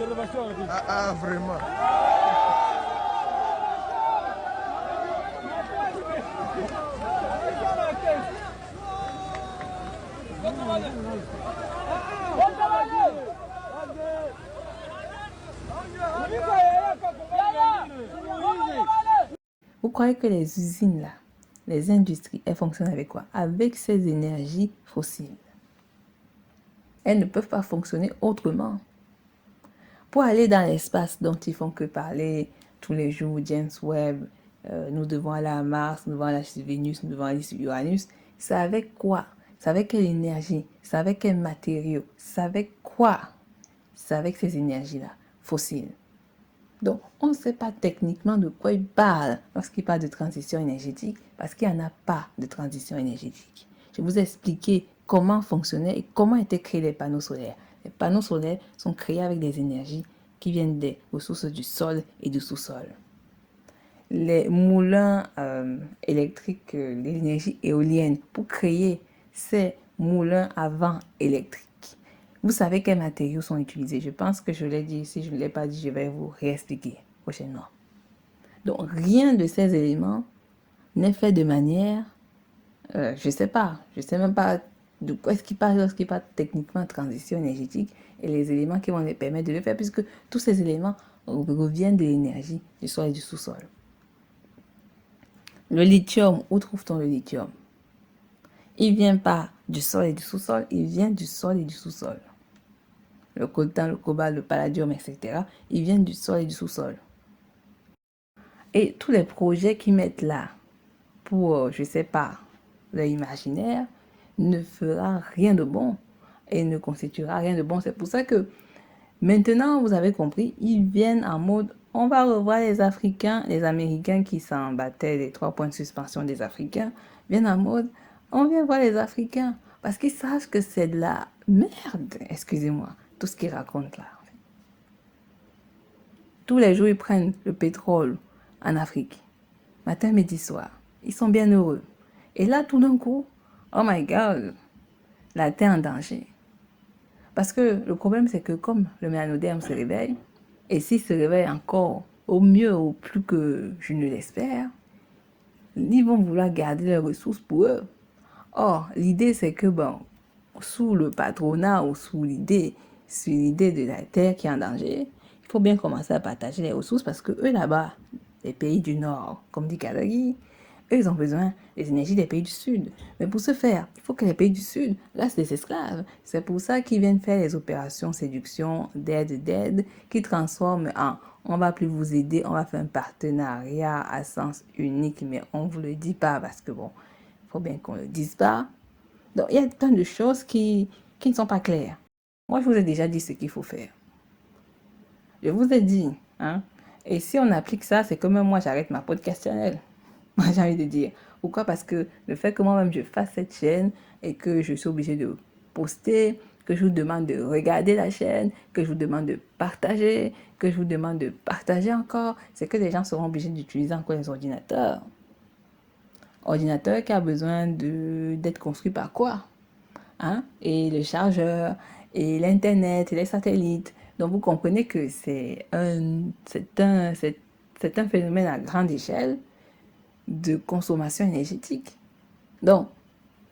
Vraiment. Vous croyez que les usines là, les industries, elles fonctionnent avec quoi? Avec ces énergies fossiles. Elles ne peuvent pas fonctionner autrement. Pour aller dans l'espace dont ils font que parler tous les jours, James Webb, nous devons aller à Mars, nous devons aller sur Vénus, nous devons aller sur Uranus, c'est avec quoi? C'est avec quelle énergie? C'est avec quel matériau? C'est avec quoi? C'est avec ces énergies-là, fossiles. Donc, on ne sait pas techniquement de quoi il parle lorsqu'il parle de transition énergétique, parce qu'il n'y en a pas de transition énergétique. Je vous ai expliqué comment fonctionnaient et comment étaient créés les panneaux solaires. Les panneaux solaires sont créés avec des énergies qui viennent des ressources du sol et du sous-sol. Les moulins électriques, l'énergie éolienne, pour créer ces moulins à vent électriques, vous savez quels matériaux sont utilisés. Je pense que je l'ai dit. Si je ne l'ai pas dit, je vais vous réexpliquer prochainement. Donc, rien de ces éléments n'est fait de manière... je ne sais pas. Je ne sais même pas de quoi est-ce qu'il parle lorsqu'il parle techniquement de transition énergétique et les éléments qui vont les permettre de le faire, puisque tous ces éléments reviennent de l'énergie du sol et du sous-sol. Le lithium, où trouve-t-on le lithium? Il ne vient pas du sol et du sous-sol, il vient du sol et du sous-sol. Le coltan, le cobalt, le palladium, etc., ils viennent du sol et du sous-sol. Et tous les projets qu'ils mettent là pour, je ne sais pas, l'imaginaire, ne fera rien de bon et ne constituera rien de bon. C'est pour ça que maintenant, vous avez compris, ils viennent en mode, on va revoir les Africains, les Américains qui s'en battaient des 3 points de suspension des Africains, viennent en mode, on vient voir les Africains parce qu'ils savent que c'est de la merde, excusez-moi, tout ce qu'ils racontent là. Tous les jours, ils prennent le pétrole en Afrique, matin, midi, soir. Ils sont bien heureux. Et là, tout d'un coup, oh my God, la terre en danger. Parce que le problème, c'est que comme le mélanoderme se réveille, et s'il se réveille encore au mieux ou plus que je ne l'espère, ils vont vouloir garder les ressources pour eux. Or, l'idée, c'est que, bon, sous le patronat ou sous l'idée de la terre qui est en danger, il faut bien commencer à partager les ressources parce que eux, là-bas, les pays du Nord, comme dit Kadagi, eux, ils ont besoin des énergies des pays du Sud. Mais pour ce faire, il faut que les pays du Sud restent des esclaves. C'est pour ça qu'ils viennent faire les opérations séduction, d'aide, qui transforment en on va plus vous aider, on va faire un partenariat à sens unique, mais on ne vous le dit pas parce que bon, il faut bien qu'on ne le dise pas. Donc, il y a plein de choses qui ne sont pas claires. Moi, je vous ai déjà dit ce qu'il faut faire. Je vous ai dit, hein. Et si on applique ça, c'est comme moi, j'arrête ma podcasttionnelle. Moi, j'ai envie de dire. Pourquoi? Parce que le fait que moi-même, je fasse cette chaîne et que je suis obligée de poster, que je vous demande de regarder la chaîne, que je vous demande de partager, que je vous demande de partager encore, c'est que les gens seront obligés d'utiliser encore les ordinateurs. Ordinateur qui a besoin d'être construit par quoi? Hein? Et le chargeur, et l'Internet, et les satellites. Donc, vous comprenez que c'est un phénomène à grande échelle de consommation énergétique. Donc,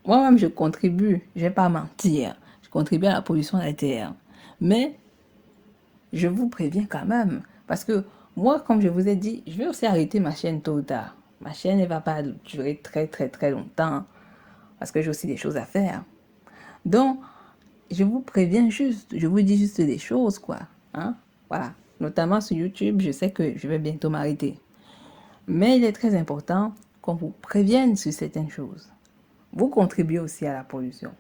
moi-même, je contribue, je ne vais pas mentir, je contribue à la pollution de la Terre. Mais, je vous préviens quand même, parce que moi, comme je vous ai dit, je vais aussi arrêter ma chaîne tôt ou tard. Ma chaîne ne va pas durer très, très, très longtemps, parce que j'ai aussi des choses à faire. Donc, je vous préviens juste, je vous dis juste des choses, quoi. Hein? Voilà. Notamment sur YouTube, je sais que je vais bientôt m'arrêter. Mais il est très important qu'on vous prévienne sur certaines choses. Vous contribuez aussi à la pollution.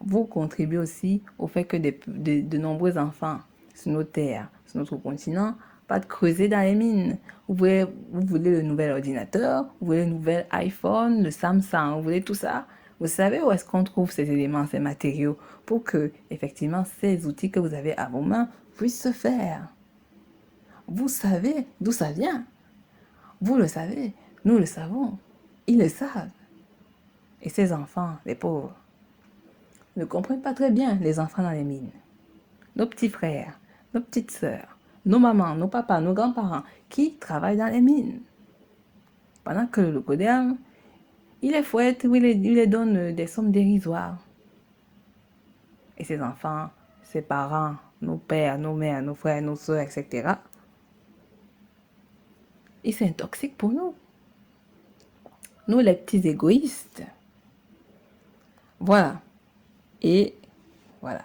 Vous contribuez aussi au fait que de nombreux enfants sur nos terres, sur notre continent, pas de creuser dans les mines. Vous voulez le nouvel ordinateur, vous voulez le nouvel iPhone, le Samsung, vous voulez tout ça. Vous savez où est-ce qu'on trouve ces éléments, ces matériaux, pour que, effectivement, ces outils que vous avez à vos mains puissent se faire. Vous savez d'où ça vient. Vous le savez, nous le savons, ils le savent. Et ces enfants, les pauvres, ne comprennent pas très bien les enfants dans les mines. Nos petits frères, nos petites sœurs, nos mamans, nos papas, nos grands-parents qui travaillent dans les mines. Pendant que le locodème, il les fouette ou il les donne des sommes dérisoires. Et ses enfants, ses parents, nos pères, nos mères, nos frères, nos soeurs, etc., ils s'intoxiquent pour nous. Nous, les petits égoïstes. Voilà. Et voilà.